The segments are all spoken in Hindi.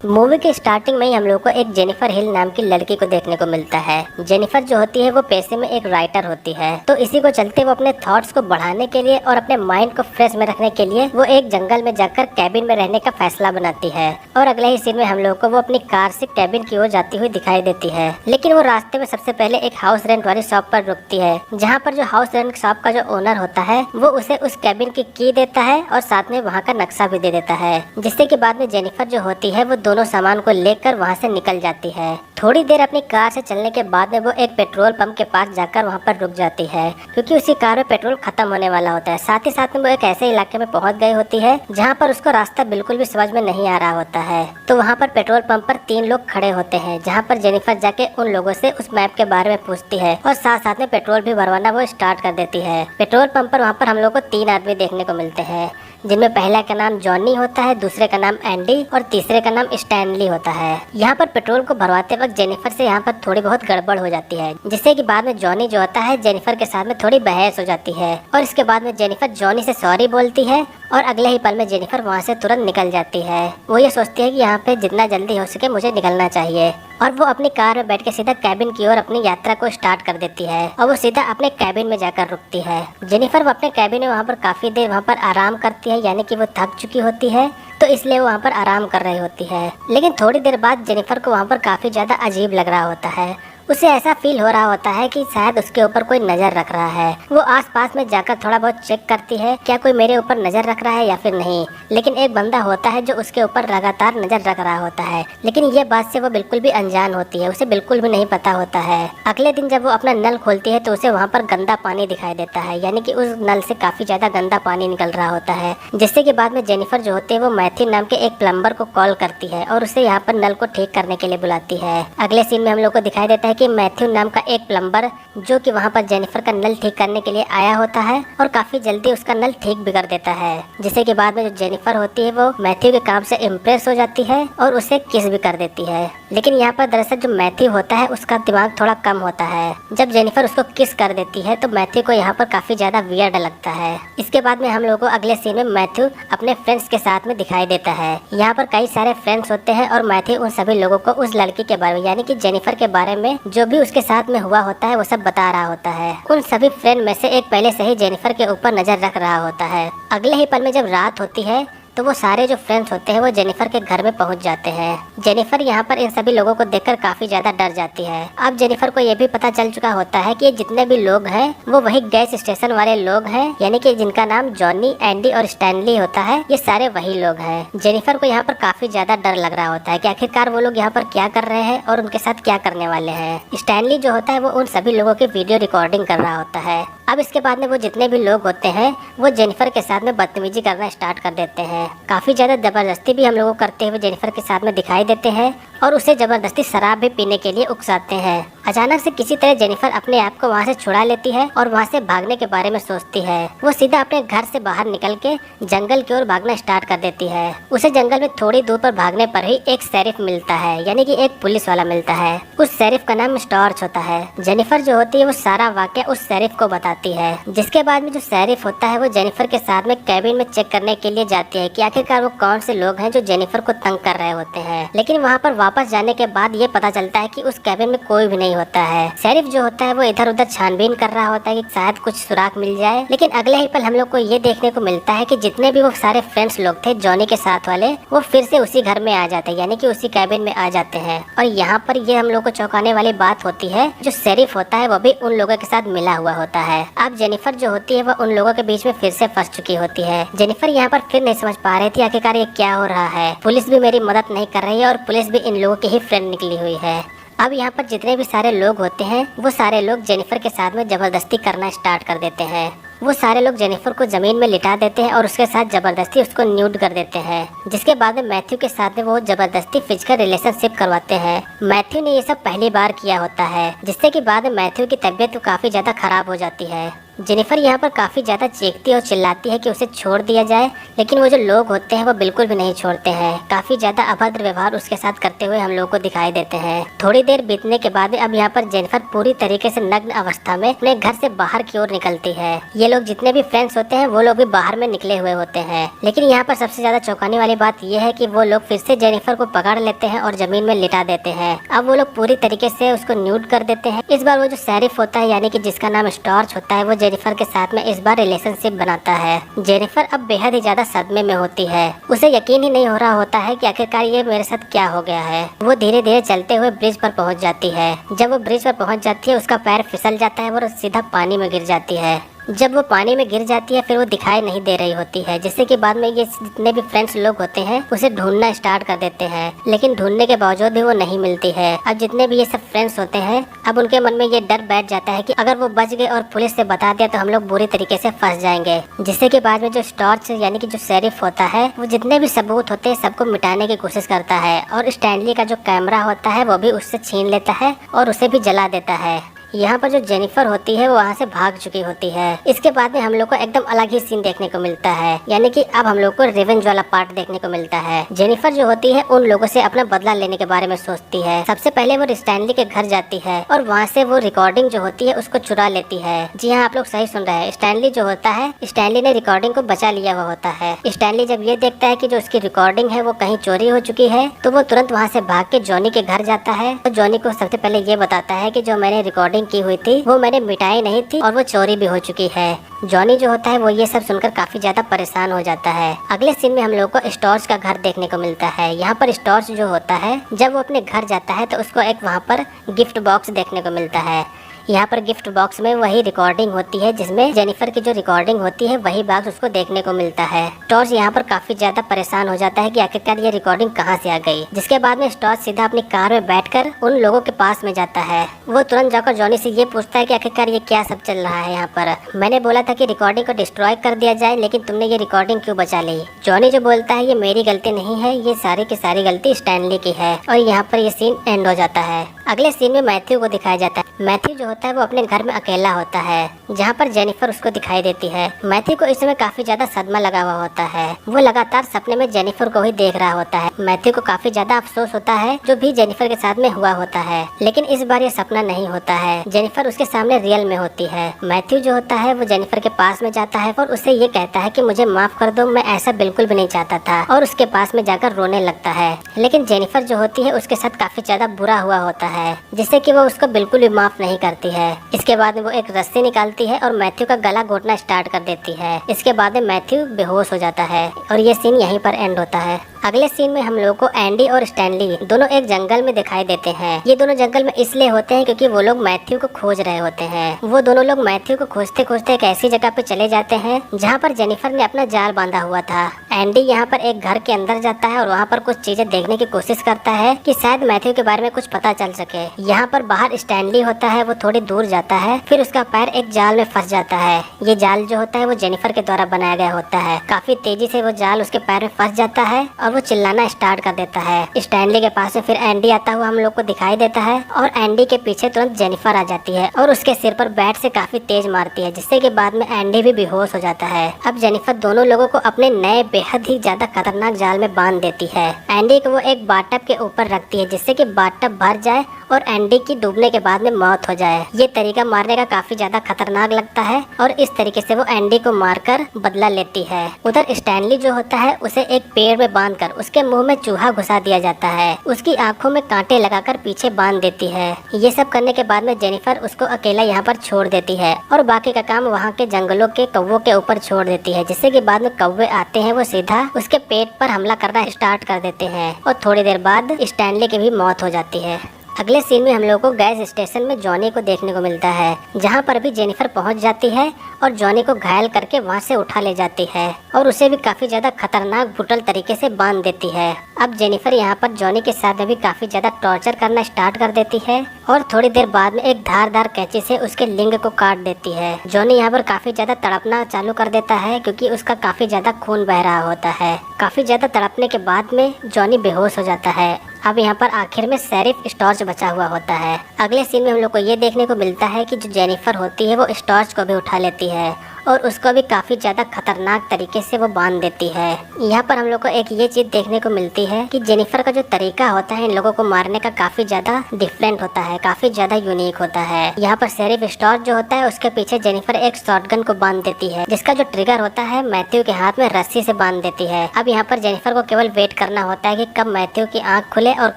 मूवी के स्टार्टिंग में ही हम लोग को एक जेनिफर हिल नाम की लड़की को देखने को मिलता है। जेनिफर जो होती है वो पेशे में एक राइटर होती है, तो इसी को चलते वो अपने थॉट्स को बढ़ाने के लिए और अपने माइंड को फ्रेश में रखने के लिए वो एक जंगल में जाकर कैबिन में रहने का फैसला बनाती है। और अगले ही सीन में हम लोग को वो अपनी कार से कैबिन की ओर जाती हुई दिखाई देती है। लेकिन वो रास्ते में सबसे पहले एक हाउस रेंट वाली शॉप पर रुकती है, जहाँ पर जो हाउस रेंट शॉप का जो ओनर होता है वो उसे उस कैबिन की देता है और साथ में वहाँ का नक्शा भी दे देता है, जिससे कि बाद में जेनिफर जो होती है वो दोनों सामान को लेकर वहाँ से निकल जाती है। थोड़ी देर अपनी कार से चलने के बाद में वो एक पेट्रोल पंप के पास जाकर वहाँ पर रुक जाती है, क्योंकि उसी कार में पेट्रोल खत्म होने वाला होता है। साथ ही साथ में वो एक ऐसे इलाके में पहुँच गई होती है जहाँ पर उसको रास्ता बिल्कुल भी समझ में नहीं आ रहा होता है। तो वहाँ पर पेट्रोल पंप पर 3 लोग खड़े होते हैं, जहाँ पर जेनिफर जाके उन लोगों से उस मैप के बारे में पूछती है और साथ साथ में पेट्रोल भी भरवाना वो स्टार्ट कर देती है। पेट्रोल पंप पर वहाँ पर हम लोग को 3 आदमी देखने को मिलते हैं, जिनमें पहला का नाम जॉनी होता है, दूसरे का नाम एंडी और तीसरे का नाम स्टैनली होता है। यहाँ पर पेट्रोल को भरवाते वक्त जेनिफर से यहाँ पर थोड़ी बहुत गड़बड़ हो जाती है, जिससे कि बाद में जॉनी जो होता है जेनिफर के साथ में थोड़ी बहस हो जाती है और इसके बाद में जेनिफर जॉनी से सॉरी बोलती है और अगले ही पल में जेनिफर वहाँ से तुरंत निकल जाती है। वो ये सोचती है कि यहाँ पे जितना जल्दी हो सके मुझे निकलना चाहिए और वो अपनी कार में बैठ के सीधा कैबिन की ओर अपनी यात्रा को स्टार्ट कर देती है और वो सीधा अपने कैबिन में जाकर रुकती है। जेनिफर वो अपने कैबिन में वहाँ पर काफ़ी देर वहाँ पर आराम करती है, यानी कि वो थक चुकी होती है, तो इसलिए वो वहाँ पर आराम कर रही होती है। लेकिन थोड़ी देर बाद जेनिफर को वहाँ पर काफ़ी ज़्यादा अजीब लग रहा होता है। उसे ऐसा फील हो रहा होता है कि शायद उसके ऊपर कोई नज़र रख रहा है। वो आसपास में जाकर थोड़ा बहुत चेक करती है, क्या कोई मेरे ऊपर नज़र रख रहा है या फिर नहीं। लेकिन एक बंदा होता है जो उसके ऊपर लगातार नज़र रख रहा होता है, लेकिन ये बात से वो बिल्कुल भी अनजान होती है, उसे बिल्कुल भी नहीं पता होता है। अगले दिन जब वो अपना नल खोलती है तो उसे वहाँ पर गंदा पानी दिखाई देता है, यानी कि उस नल से काफ़ी ज़्यादा गंदा पानी निकल रहा होता है, जिससे कि बाद में जेनिफर जो होती है वो मैथ्यू नाम के एक प्लम्बर को कॉल करती है और उसे यहाँ पर नल को ठीक करने के लिए बुलाती है। अगले सीन में हम लोग को दिखाई देता है कि मैथ्यू नाम का एक प्लम्बर जो कि वहाँ पर जेनिफर का नल ठीक करने के लिए आया होता है और काफी जल्दी उसका नल ठीक भी कर देता है, जिससे कि बाद में जो जेनिफर होती है वो मैथ्यू के काम से इम्प्रेस हो जाती है और उसे किस भी कर देती है। लेकिन यहाँ पर दरअसल जो मैथ्यू होता है उसका दिमाग थोड़ा कम होता है। जब जेनिफर उसको किस कर देती है तो मैथ्यू को यहाँ पर काफी ज्यादा वियर्ड लगता है। इसके बाद में हम लोगों को अगले सीन में मैथ्यू अपने फ्रेंड्स के साथ में दिखाई देता है। यहाँ पर कई सारे फ्रेंड्स होते हैं और मैथ्यू उन सभी लोगों को उस लड़की के बारे में, यानी कि जेनिफर के बारे में जो भी उसके साथ में हुआ होता है वो सब बता रहा होता है। उन सभी फ्रेंड में से एक पहले से ही जेनिफर के ऊपर नजर रख रहा होता है। अगले ही पल में जब रात होती है तो वो सारे जो फ्रेंड्स होते हैं वो जेनिफर के घर में पहुंच जाते हैं। जेनिफर यहाँ पर इन सभी लोगों को देखकर काफी ज्यादा डर जाती है। अब जेनिफर को ये भी पता चल चुका होता है कि ये जितने भी लोग हैं वो वही गैस स्टेशन वाले लोग हैं, यानी कि जिनका नाम जॉनी, एंडी और स्टैनली होता है, ये सारे वही लोग हैं। जेनिफर को यहाँ पर काफी ज्यादा डर लग रहा होता है कि आखिरकार वो लोग यहाँ पर क्या कर रहे हैं और उनके साथ क्या करने वाले हैं। स्टैनली जो होता है वो उन सभी लोगों की वीडियो रिकॉर्डिंग कर रहा होता है। अब इसके बाद में वो जितने भी लोग होते हैं वो जेनिफर के साथ में बदतमीजी करना स्टार्ट कर देते हैं। काफी ज्यादा जबरदस्ती भी हम लोगों को करते हुए जेनिफर के साथ में दिखाई देते हैं और उसे जबरदस्ती शराब भी पीने के लिए उकसाते हैं। अचानक से किसी तरह जेनिफर अपने आप को वहाँ से छुड़ा लेती है और वहाँ से भागने के बारे में सोचती है। वो सीधा अपने घर से बाहर निकल के जंगल की ओर भागना स्टार्ट कर देती है। उसे जंगल में थोड़ी दूर पर भागने पर ही एक शेरिफ मिलता है, यानी कि एक पुलिस वाला मिलता है। उस शेरिफ का नाम स्टॉर्च होता है। जेनिफर जो होती है वो सारा वाकया उस शेरिफ को बताती है, जिसके बाद में जो शेरिफ होता है वो जेनिफर के साथ में कैबिन में चेक करने के लिए जाती है कि आखिरकार वो कौन से लोग हैं जो जेनिफर को तंग कर रहे होते हैं। लेकिन वहाँ पर वापस जाने के बाद ये पता चलता है कि उस कैबिन में कोई भी नहीं होता है। शेरिफ जो होता है वो इधर उधर छानबीन कर रहा होता है कि शायद कुछ सुराग मिल जाए। लेकिन अगले ही पल हम लोग को ये देखने को मिलता है कि जितने भी वो सारे फ्रेंड्स लोग थे जॉनी के साथ वाले, वो फिर से उसी घर में आ जाते हैं, यानी कि उसी कैबिन में आ जाते हैं। और यहाँ पर ये हम लोग को चौंकाने वाली बात होती है, जो शेरिफ होता है वो भी उन लोगों के साथ मिला हुआ होता है। अब जेनिफर जो होती है वो उन लोगों के बीच में फिर से फंस चुकी होती है। जेनिफर यहाँ पर फिर नहीं समझ पा रही थी आखिरकार ये क्या हो रहा है। पुलिस भी मेरी मदद नहीं कर रही है और पुलिस भी इन लोगों की ही फ्रेंड निकली हुई है। अब यहाँ पर जितने भी सारे लोग होते हैं वो सारे लोग जेनिफर के साथ में जबरदस्ती करना स्टार्ट कर देते हैं। वो सारे लोग जेनिफर को जमीन में लिटा देते हैं और उसके साथ जबरदस्ती उसको न्यूड कर देते हैं, जिसके बाद में मैथ्यू के साथ में वो जबरदस्ती फिजिकल रिलेशनशिप करवाते हैं। मैथ्यू ने ये सब पहली बार किया होता है, जिससे कि बाद में मैथ्यू की तबीयत काफी ज्यादा खराब हो जाती है जेनिफर यहाँ पर काफी ज्यादा चीखती और चिल्लाती है कि उसे छोड़ दिया जाए, लेकिन वो जो लोग होते हैं वो बिल्कुल भी नहीं छोड़ते हैं। काफी ज्यादा अभद्र व्यवहार उसके साथ करते हुए हम लोग को दिखाई देते हैं। थोड़ी देर बीतने के बाद अब यहाँ पर जेनिफर पूरी तरीके से नग्न अवस्था में अपने घर से बाहर की ओर निकलती है। ये लोग जितने भी फ्रेंड्स होते हैं वो लोग भी बाहर में निकले हुए होते हैं, लेकिन यहाँ पर सबसे ज्यादा चौंकाने वाली बात यह है कि वो लोग फिर से जेनिफर को पकड़ लेते हैं और जमीन में लिटा देते हैं। अब वो लोग पूरी तरीके से उसको न्यूड कर देते हैं। इस बार वो जो शेरिफ होता है यानी कि जिसका नाम स्टॉर्च होता है, वो जेनिफर के साथ में इस बार रिलेशनशिप बनाता है। जेनिफर अब बेहद ही ज्यादा सदमे में होती है। उसे यकीन ही नहीं हो रहा होता है कि आखिरकार ये मेरे साथ क्या हो गया है। वो धीरे धीरे चलते हुए ब्रिज पर पहुंच जाती है। जब वो ब्रिज पर पहुंच जाती है उसका पैर फिसल जाता है और सीधा पानी में गिर जाती है। जब वो पानी में गिर जाती है फिर वो दिखाई नहीं दे रही होती है, जिससे कि बाद में ये जितने भी फ्रेंड्स लोग होते हैं उसे ढूंढना स्टार्ट कर देते हैं, लेकिन ढूंढने के बावजूद भी वो नहीं मिलती है। अब जितने भी ये सब फ्रेंड्स होते हैं अब उनके मन में ये डर बैठ जाता है कि अगर वो बच गए और पुलिस से बता दिया तो हम लोग बुरी तरीके से फंस जाएंगे, जिससे कि बाद में जो स्टॉर्च यानी कि जो शेरिफ होता है वो जितने भी सबूत होते हैं सबको मिटाने की कोशिश करता है और स्टैनली का जो कैमरा होता है वो भी उससे छीन लेता है और उसे भी जला देता है। यहाँ पर जो जेनिफर होती है वो वहाँ से भाग चुकी होती है। इसके बाद में हम लोग को एकदम अलग ही सीन देखने को मिलता है, यानी कि अब हम लोग को रिवेंज वाला पार्ट देखने को मिलता है। जेनिफर जो होती है उन लोगों से अपना बदला लेने के बारे में सोचती है। सबसे पहले वो स्टैनली के घर जाती है और वहाँ से वो रिकॉर्डिंग जो होती है उसको चुरा लेती है। जी हाँ, आप लोग सही सुन रहे हैं, स्टैनली जो होता है, स्टैनली ने रिकॉर्डिंग को बचा लिया हुआ होता है। स्टैनली जब ये देखता है कि जो उसकी रिकॉर्डिंग है वो कहीं चोरी हो चुकी है तो वो तुरंत वहाँ से भाग के जॉनी के घर जाता है। तो जॉनी को सबसे पहले ये बताता है कि जो मैंने रिकॉर्डिंग की हुई थी वो मैंने मिटाई नहीं थी और वो चोरी भी हो चुकी है। जॉनी जो होता है वो ये सब सुनकर काफी ज्यादा परेशान हो जाता है। अगले सीन में हम लोग को स्टॉर्च का घर देखने को मिलता है। यहाँ पर स्टॉर्च जो होता है जब वो अपने घर जाता है तो उसको एक वहाँ पर गिफ्ट बॉक्स देखने को मिलता है। यहाँ पर गिफ्ट बॉक्स में वही रिकॉर्डिंग होती है जिसमें जेनिफर की जो रिकॉर्डिंग होती है वही बॉक्स उसको देखने को मिलता है। टॉर्च यहाँ पर काफी ज्यादा परेशान हो जाता है कि आखिरकार ये रिकॉर्डिंग कहाँ से आ गई, जिसके बाद में टॉर्च सीधा अपनी कार में बैठकर उन लोगों के पास में जाता है। वो तुरंत जाकर जॉनी से ये पूछता है कि आखिरकार ये क्या सब चल रहा है यहाँ पर। मैंने बोला था कि रिकॉर्डिंग को डिस्ट्रॉय कर दिया जाए, लेकिन तुमने ये रिकॉर्डिंग क्यों बचा ली। जॉनी जो बोलता है ये मेरी गलती नहीं है, ये सारी की सारी गलती स्टैनली की है। और यहाँ पर ये सीन एंड हो जाता है। अगले सीन में मैथ्यू को दिखाया जाता है। मैथ्यू जो होता है वो अपने घर में अकेला होता है, जहाँ पर जेनिफर उसको दिखाई देती है। मैथ्यू को इस समय काफी ज्यादा सदमा लगा हुआ होता है। वो लगातार सपने में जेनिफर को ही देख रहा होता है। मैथ्यू को काफी ज्यादा अफसोस होता है जो भी जेनिफर के साथ में हुआ होता है, लेकिन इस बार ये सपना नहीं होता है। जेनिफर उसके सामने रियल में होती है। मैथ्यू जो होता है वो जेनिफर के पास में जाता है और उसे ये कहता है कि मुझे माफ कर दो, मैं ऐसा बिल्कुल भी नहीं चाहता था, और उसके पास में जाकर रोने लगता है। लेकिन जेनिफर जो होती है उसके साथ काफी ज्यादा बुरा हुआ होता है, जिससे कि वो उसको बिल्कुल भी माफ नहीं करती है। इसके बाद में वो एक रस्सी निकालती है और मैथ्यू का गला घोटना स्टार्ट कर देती है। इसके बाद में मैथ्यू बेहोश हो जाता है और ये सीन यहीं पर एंड होता है। अगले सीन में हम लोगों को एंडी और स्टैनली दोनों एक जंगल में दिखाई देते हैं। ये दोनों जंगल में इसलिए होते हैं क्योंकि वो लोग मैथ्यू को खोज रहे होते हैं। वो दोनों लोग मैथ्यू को खोजते खोजते एक ऐसी जगह पे चले जाते हैं जहाँ पर जेनिफर ने अपना जाल बांधा हुआ था। एंडी यहाँ पर एक घर के अंदर जाता है और वहाँ पर कुछ चीजें देखने की कोशिश करता है कि शायद मैथ्यू के बारे में कुछ पता चल सके। यहाँ पर बाहर स्टैनली होता है, वो थोड़ी दूर जाता है, फिर उसका पैर एक जाल में फंस जाता है। ये जाल जो होता है वो जेनिफर के द्वारा बनाया गया होता है। काफी तेजी से वो जाल उसके पैर में फंस जाता है और वो चिल्लाना स्टार्ट कर देता है। स्टैनली के पास में फिर एंडी आता हुआ हम लोग को दिखाई देता है और एंडी के पीछे तुरंत जेनिफर आ जाती है और उसके सिर पर बैट से काफी तेज मारती है, जिससे कि बाद में एंडी भी बेहोश हो जाता है। अब जेनिफर दोनों लोगों को अपने नए बेहद ही ज्यादा खतरनाक जाल में बांध देती है। एंडी को वो एक बाथटब के ऊपर रखती है जिससे कि बाथटब भर जाए और एंडी की डूबने के बाद में मौत हो जाए। ये तरीका मारने का काफी ज्यादा खतरनाक लगता है और इस तरीके से वो एंडी को मारकर बदला लेती है। उधर स्टैनली जो होता है उसे एक पेड़ में बांधकर उसके मुंह में चूहा घुसा दिया जाता है। उसकी आंखों में कांटे लगाकर पीछे बांध देती है। ये सब करने के बाद में जेनिफर उसको अकेला यहाँ पर छोड़ देती है और बाकी का काम वहाँ के जंगलों के कौवों के ऊपर छोड़ देती है, जिससे कि बाद में कौवे आते हैं वो सीधा उसके पेट पर हमला करना स्टार्ट कर देते हैं और थोड़ी देर बाद स्टैनली की भी मौत हो जाती है। अगले सीन में हम लोगों को गैस स्टेशन में जॉनी को देखने को मिलता है, जहां पर भी जेनिफर पहुंच जाती है और जॉनी को घायल करके वहां से उठा ले जाती है और उसे भी काफी ज्यादा खतरनाक ब्रूटल तरीके से बांध देती है। अब जेनिफर यहां पर जॉनी के साथ में भी काफी ज्यादा टॉर्चर करना स्टार्ट कर देती है और थोड़ी देर बाद में एक धारदार कैंची से उसके लिंग को काट देती है। जॉनी यहाँ पर काफी ज्यादा तड़पना चालू कर देता है क्योंकि उसका काफी ज्यादा खून बह रहा होता है। काफी ज्यादा तड़पने के बाद में जॉनी बेहोश हो जाता है। अब यहाँ पर आखिर में सिर्फ स्टॉर्च बचा हुआ होता है। अगले सीन में हम लोग को ये देखने को मिलता है कि जो जेनिफर होती है वो स्टॉर्च को भी उठा लेती है और उसको भी काफी ज्यादा खतरनाक तरीके से वो बांध देती है। यहाँ पर हम लोग को एक ये चीज देखने को मिलती है कि जेनिफर का जो तरीका होता है इन लोगों को मारने का काफी ज्यादा डिफरेंट होता है, काफी ज्यादा यूनिक होता है। यहाँ पर शेरिफ स्टॉर्च जो होता है उसके पीछे जेनिफर एक शॉटगन को बांध देती है, जिसका जो ट्रिगर होता है मैथ्यू के हाथ में रस्सी से बांध देती है। अब यहाँ पर जेनिफर को केवल वेट करना होता है कि कब मैथ्यू की आंख खुले और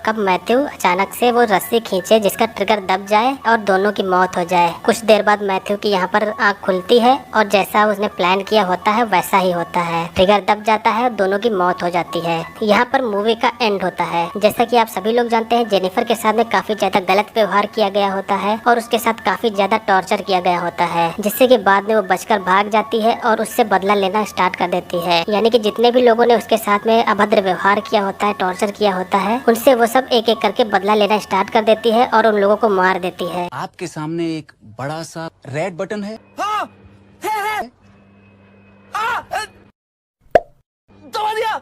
कब मैथ्यू अचानक से वो रस्सी खींचे जिसका ट्रिगर दब जाए और दोनों की मौत हो जाए। कुछ देर बाद मैथ्यू की यहाँ पर आंख खुलती है और जैसा उसने प्लान किया होता है वैसा ही होता है, ट्रिगर दब जाता है और दोनों की मौत हो जाती है। यहाँ पर मूवी का एंड होता है। जैसा कि आप सभी लोग जानते हैं जेनिफर के साथ में काफी ज्यादा गलत व्यवहार किया गया होता है और उसके साथ काफी ज्यादा टॉर्चर किया गया होता है, जिससे कि बाद में वो बचकर भाग जाती है और उससे बदला लेना स्टार्ट कर देती है। यानी कि जितने भी लोगों ने उसके साथ में अभद्र व्यवहार किया होता है, टॉर्चर किया होता है, उनसे वो सब एक एक करके बदला लेना स्टार्ट कर देती है और उन लोगों को मार देती है। आपके सामने एक बड़ा सा रेड बटन है। हाँ, है। दबा दिया।